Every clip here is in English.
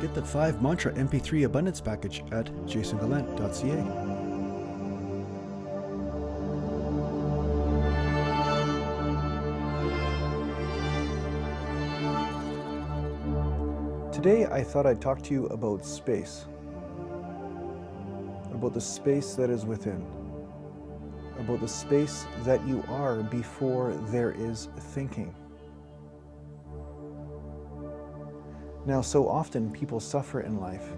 Get the 5 Mantra MP3 Abundance Package at JasonGallant.ca. Today I thought I'd talk to you about space, about the space that is within, about the space that you are before there is thinking. Now, so often people suffer in life,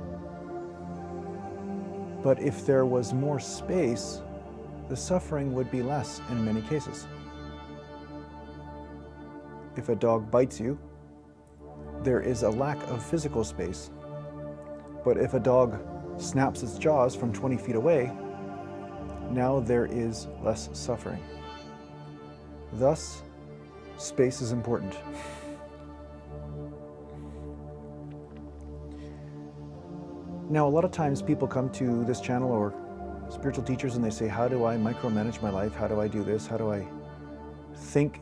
but if there was more space, the suffering would be less in many cases. If a dog bites you, there is a lack of physical space. But if a dog snaps its jaws from 20 feet away, now there is less suffering. Thus, space is important. Now, a lot of times people come to this channel or spiritual teachers and they say, how do I micromanage my life? How do I do this? How do I think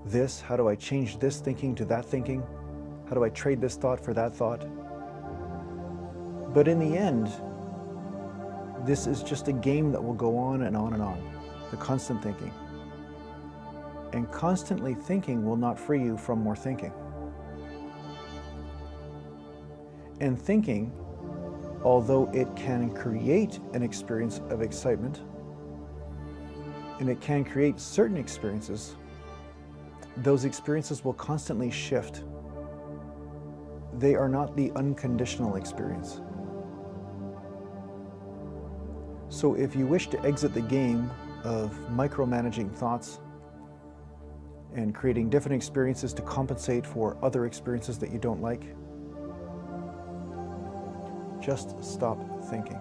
this? How do I change this thinking to that thinking? How do I trade this thought for that thought? But in the end, this is just a game that will go on and on and on, the constant thinking. And constantly thinking will not free you from more thinking. And thinking, although it can create an experience of excitement, and it can create certain experiences, those experiences will constantly shift. They are not the unconditional experience. So if you wish to exit the game of micromanaging thoughts and creating different experiences to compensate for other experiences that you don't like, just stop thinking.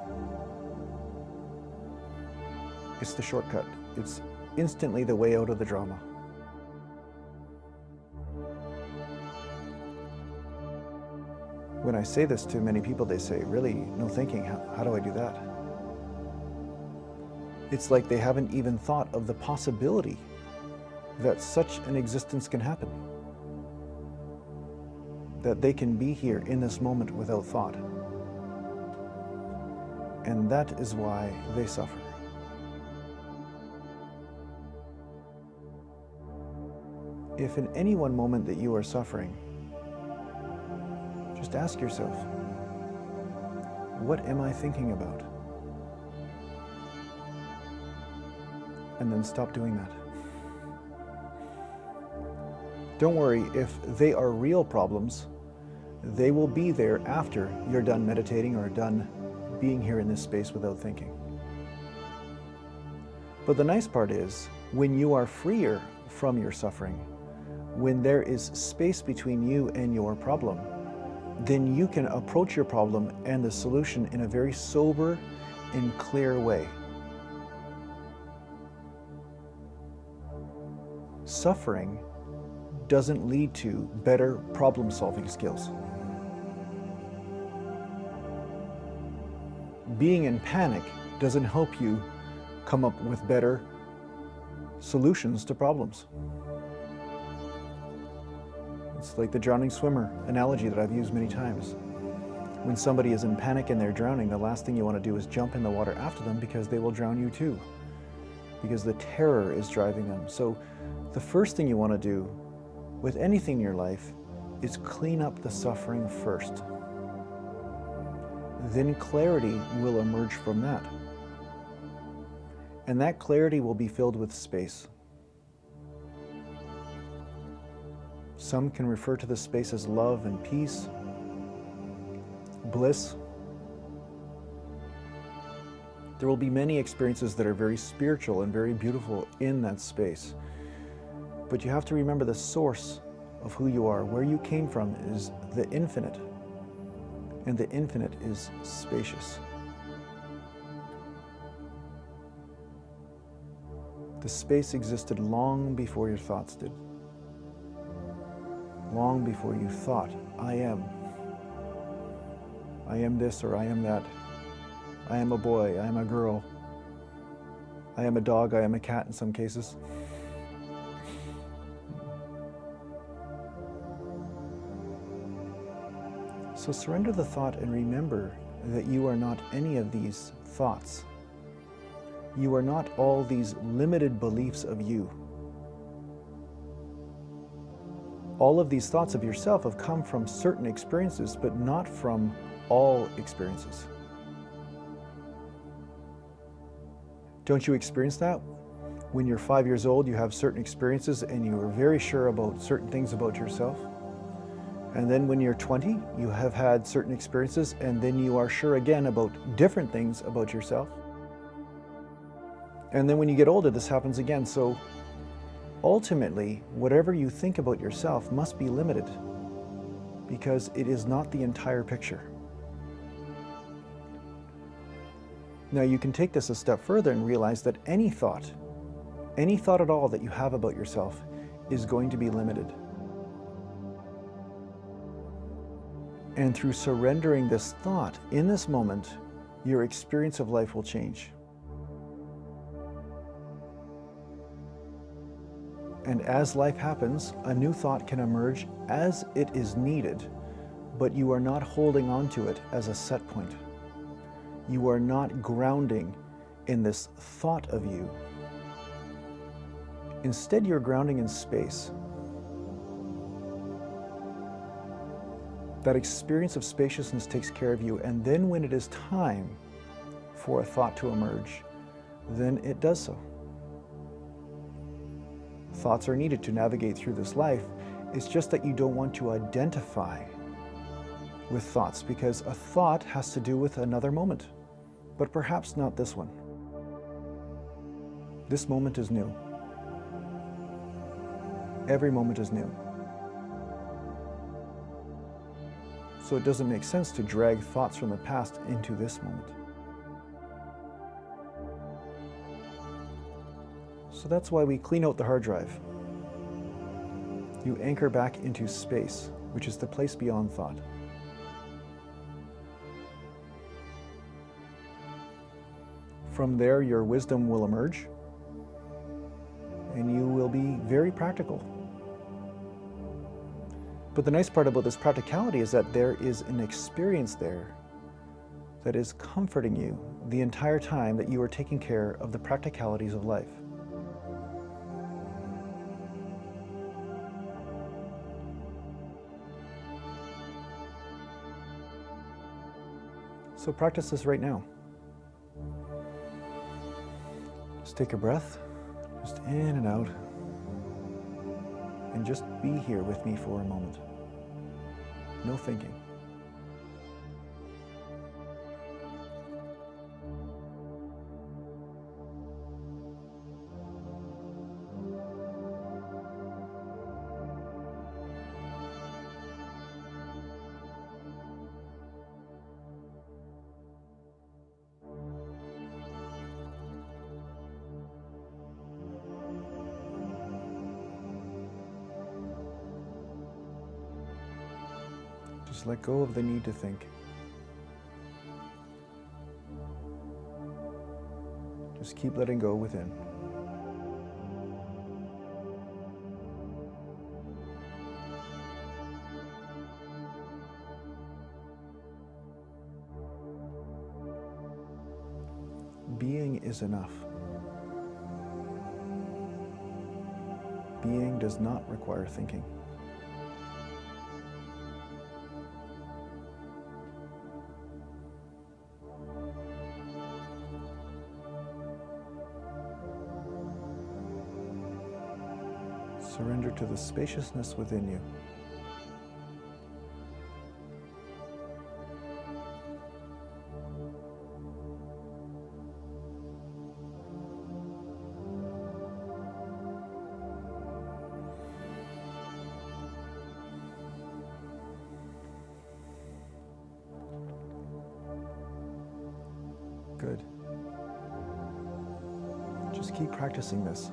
It's the shortcut. It's instantly the way out of the drama. When I say this to many people, they say, really, no thinking, how do I do that? It's like they haven't even thought of the possibility that such an existence can happen. That they can be here in this moment without thought. And that is why they suffer. If in any one moment that you are suffering, just ask yourself, what am I thinking about? And then stop doing that. Don't worry, if they are real problems, they will be there after you're done meditating or done being here in this space without thinking. But the nice part is, when you are freer from your suffering, when there is space between you and your problem, then you can approach your problem and the solution in a very sober and clear way. Suffering doesn't lead to better problem-solving skills. Being in panic doesn't help you come up with better solutions to problems. It's like the drowning swimmer analogy that I've used many times. When somebody is in panic and they're drowning, the last thing you want to do is jump in the water after them, because they will drown you too, because the terror is driving them. So the first thing you want to do with anything in your life is clean up the suffering first. Then clarity will emerge from that. And that clarity will be filled with space. Some can refer to this space as love and peace, bliss. There will be many experiences that are very spiritual and very beautiful in that space. But you have to remember the source of who you are. Where you came from is the infinite. And the infinite is spacious. The space existed long before your thoughts did. Long before you thought, I am this or I am that. I am a boy, I am a girl. I am a dog, I am a cat in some cases. So surrender the thought and remember that you are not any of these thoughts. You are not all these limited beliefs of you. All of these thoughts of yourself have come from certain experiences, but not from all experiences. Don't you experience that? When you're 5 years old, you have certain experiences and you are very sure about certain things about yourself. And then when you're 20, you have had certain experiences and then you are sure again about different things about yourself. And then when you get older, this happens again. So ultimately, whatever you think about yourself must be limited because it is not the entire picture. Now you can take this a step further and realize that any thought at all that you have about yourself is going to be limited. And through surrendering this thought in this moment, your experience of life will change. And as life happens, a new thought can emerge as it is needed, but you are not holding on to it as a set point. You are not grounding in this thought of you. Instead, you're grounding in space. That experience of spaciousness takes care of you, and then when it is time for a thought to emerge, then it does so. Thoughts are needed to navigate through this life. It's just that you don't want to identify with thoughts because a thought has to do with another moment, but perhaps not this one. This moment is new. Every moment is new. So it doesn't make sense to drag thoughts from the past into this moment. So that's why we clean out the hard drive. You anchor back into space, which is the place beyond thought. From there, your wisdom will emerge, and you will be very practical. But the nice part about this practicality is that there is an experience there that is comforting you the entire time that you are taking care of the practicalities of life. So practice this right now. Just take a breath, just in and out, and just be here with me for a moment. No thinking. Just let go of the need to think. Just keep letting go within. Being is enough. Being does not require thinking. Surrender to the spaciousness within you. Good. Just keep practicing this.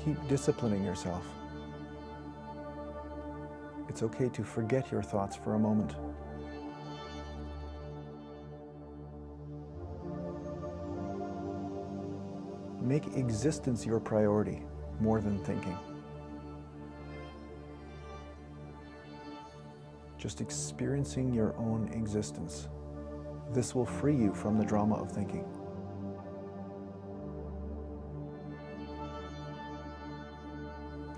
Keep disciplining yourself. It's okay to forget your thoughts for a moment. Make existence your priority more than thinking. just experiencing your own existence. This will free you from the drama of thinking.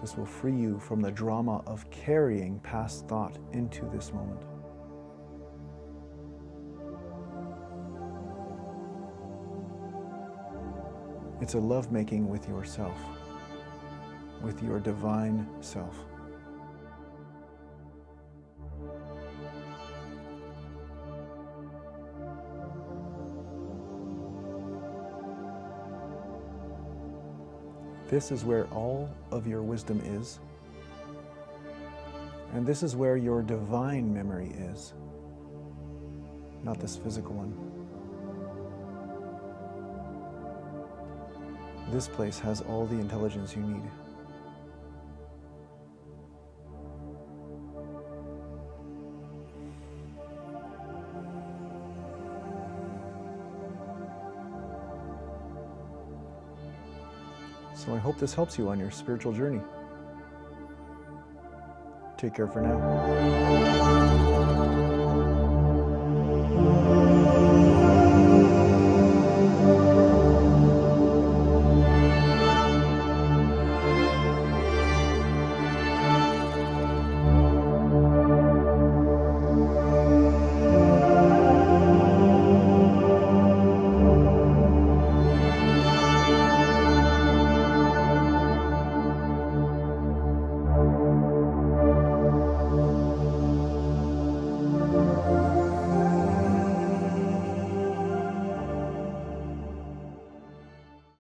This will free you from the drama of carrying past thought into this moment. It's a lovemaking with yourself, with your divine self. This is where all of your wisdom is, and this is where your divine memory is, not this physical one. This place has all the intelligence you need. So I hope this helps you on your spiritual journey. Take care for now.